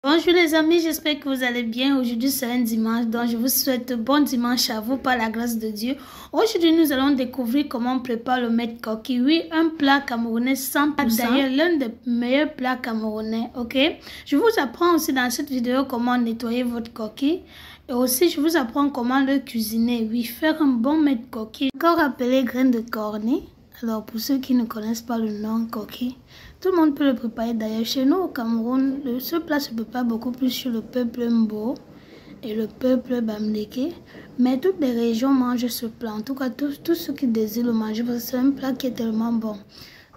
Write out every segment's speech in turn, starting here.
Bonjour les amis, j'espère que vous allez bien. Aujourd'hui c'est un dimanche, donc je vous souhaite bon dimanche à vous par la grâce de Dieu. Aujourd'hui nous allons découvrir comment on prépare le mette coquille. Oui, un plat camerounais 100%. D'ailleurs l'un des meilleurs plats camerounais, ok. Je vous apprends aussi dans cette vidéo comment nettoyer votre coquille. Et aussi je vous apprends comment le cuisiner. Oui, faire un bon mette coquille, encore appelé graines de cornée. Alors pour ceux qui ne connaissent pas le nom coquille, tout le monde peut le préparer. D'ailleurs chez nous au Cameroun, ce plat se prépare beaucoup plus sur le peuple Mbo et le peuple Bamleke. Mais toutes les régions mangent ce plat. En tout cas, tous ceux qui désirent le manger, parce que c'est un plat qui est tellement bon.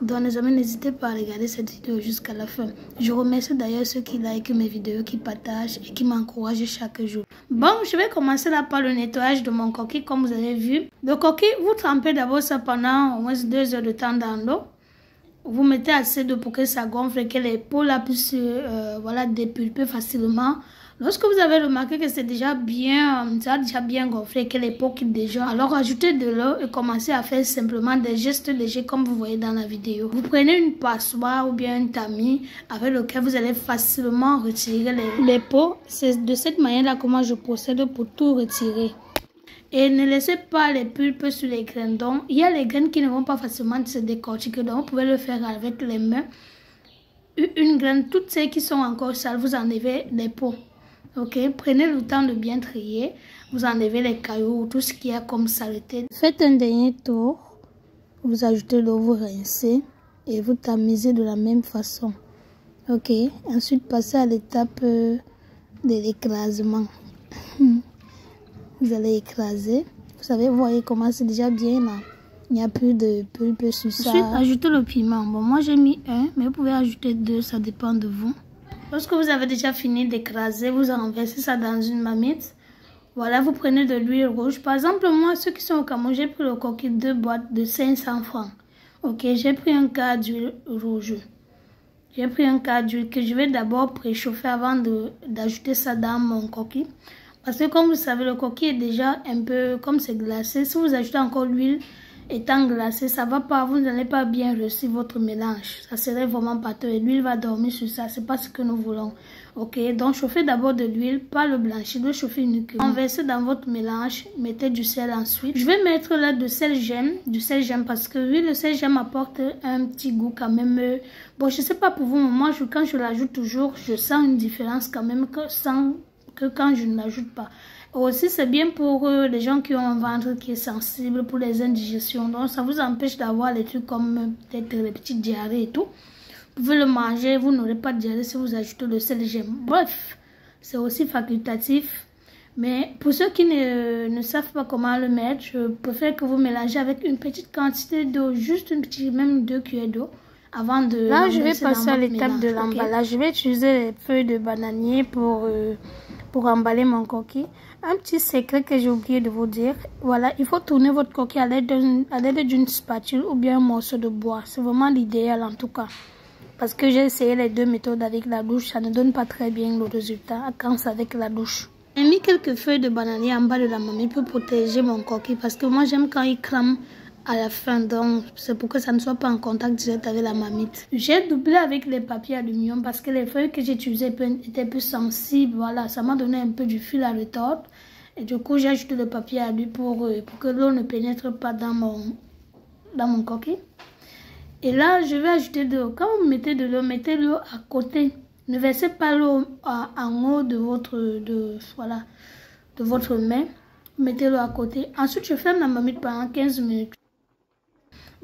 Donc les amis, n'hésitez pas à regarder cette vidéo jusqu'à la fin. Je remercie d'ailleurs ceux qui likent mes vidéos, qui partagent et qui m'encouragent chaque jour. Bon, je vais commencer là par le nettoyage de mon coquille comme vous avez vu. Le coquille, vous trempez d'abord ça pendant au moins 2 heures de temps dans l'eau. Vous mettez assez d'eau pour que ça gonfle et que les peaux là puissent voilà, dépulper facilement. Lorsque vous avez remarqué que c'est déjà bien, ça a déjà bien gonflé et que les peaux quittent déjà, alors ajoutez de l'eau et commencez à faire simplement des gestes légers comme vous voyez dans la vidéo. Vous prenez une passoire ou bien un tamis avec lequel vous allez facilement retirer les peaux. C'est de cette manière-là comment je procède pour tout retirer. Et ne laissez pas les pulpes sur les graines. Donc, il y a les graines qui ne vont pas facilement se décortiquer. Donc, vous pouvez le faire avec les mains. Une graine, toutes celles qui sont encore sales, vous enlevez les peaux. Ok, prenez le temps de bien trier. Vous enlevez les cailloux, tout ce qu'il y a comme saleté. Faites un dernier tour. Vous ajoutez l'eau, vous rincez. Et vous tamisez de la même façon. Ok, ensuite passez à l'étape de l'écrasement. Vous allez écraser. Vous savez, vous voyez comment c'est déjà bien là. Il n'y a plus de pulpe sur ça. Ensuite, ajoutez le piment. Bon, moi j'ai mis 1, mais vous pouvez ajouter 2, ça dépend de vous. Lorsque vous avez déjà fini d'écraser, vous renversez ça dans une marmite. Voilà, vous prenez de l'huile rouge. Par exemple, moi, ceux qui sont au Cameroun, j'ai pris le coquille 2 boîtes de 500 francs. Ok, j'ai pris un quart d'huile rouge. J'ai pris un quart d'huile que je vais d'abord préchauffer avant d'ajouter ça dans mon coquille. Parce que comme vous savez, le coquille est déjà un peu comme c'est glacé. Si vous ajoutez encore l'huile étant glacée, ça va pas, vous n'allez pas bien réussir votre mélange. Ça serait vraiment pâteux et l'huile va dormir sur ça. C'est pas ce que nous voulons. Ok, donc chauffez d'abord de l'huile, pas le blanchir, le chauffer uniquement. Renversez dans votre mélange, mettez du sel ensuite. Je vais mettre là du sel gemme parce que oui, le sel gemme apporte un petit goût quand même. Bon, je sais pas pour vous, mais moi quand je l'ajoute toujours, je sens une différence quand même que quand je ne l'ajoute pas. Aussi, c'est bien pour les gens qui ont un ventre qui est sensible, pour les indigestions. Donc, ça vous empêche d'avoir les trucs comme peut-être les petites diarrhées et tout. Vous pouvez le manger, vous n'aurez pas de diarrhée si vous ajoutez le sel gemme. Bref, c'est aussi facultatif. Mais pour ceux qui ne savent pas comment le mettre, je préfère que vous mélangez avec une petite quantité d'eau, juste une petite, même 2 cuillères d'eau. Avant de là, je vais passer à l'étape de l'emballage. Okay. Je vais utiliser les feuilles de bananier pour emballer mon coquille. Un petit secret que j'ai oublié de vous dire. Voilà, il faut tourner votre coquille à l'aide d'une spatule ou bien un morceau de bois. C'est vraiment l'idéal en tout cas. Parce que j'ai essayé les 2 méthodes avec la douche. Ça ne donne pas très bien le résultat quand c'est avec la douche. J'ai mis quelques feuilles de bananier en bas de la marmite pour protéger mon coquille. Parce que moi j'aime quand il crame à la fin, donc c'est pour que ça ne soit pas en contact direct avec la marmite. J'ai doublé avec les papiers aluminium parce que les feuilles que j'ai utilisées étaient plus sensibles. Voilà, ça m'a donné un peu du fil à retordre. Et du coup, j'ai ajouté le papier alu pour que l'eau ne pénètre pas dans mon coquille. Et là, je vais ajouter de l'eau. Quand vous mettez de l'eau, mettez l'eau à côté. Ne versez pas l'eau en haut de votre main. Mettez l'eau à côté. Ensuite, je ferme la marmite pendant 15 minutes.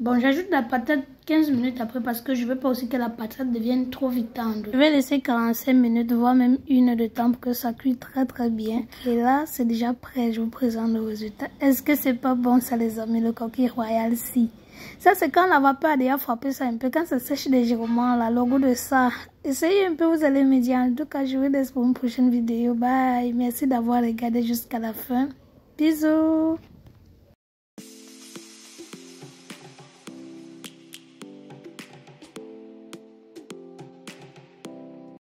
Bon, j'ajoute la patate 15 minutes après parce que je ne veux pas aussi que la patate devienne trop vite tendre. Je vais laisser 45 minutes, voire même 1 heure de temps pour que ça cuise très bien. Et là, c'est déjà prêt. Je vous présente le résultat. Est-ce que c'est pas bon ça les amis, le coquille royal si? Ça, c'est quand la vapeur a déjà frappé ça un peu. Quand ça sèche légèrement, là, le goût de ça. Essayez un peu, vous allez me dire. En tout cas, je vous laisse pour une prochaine vidéo. Bye. Merci d'avoir regardé jusqu'à la fin. Bisous.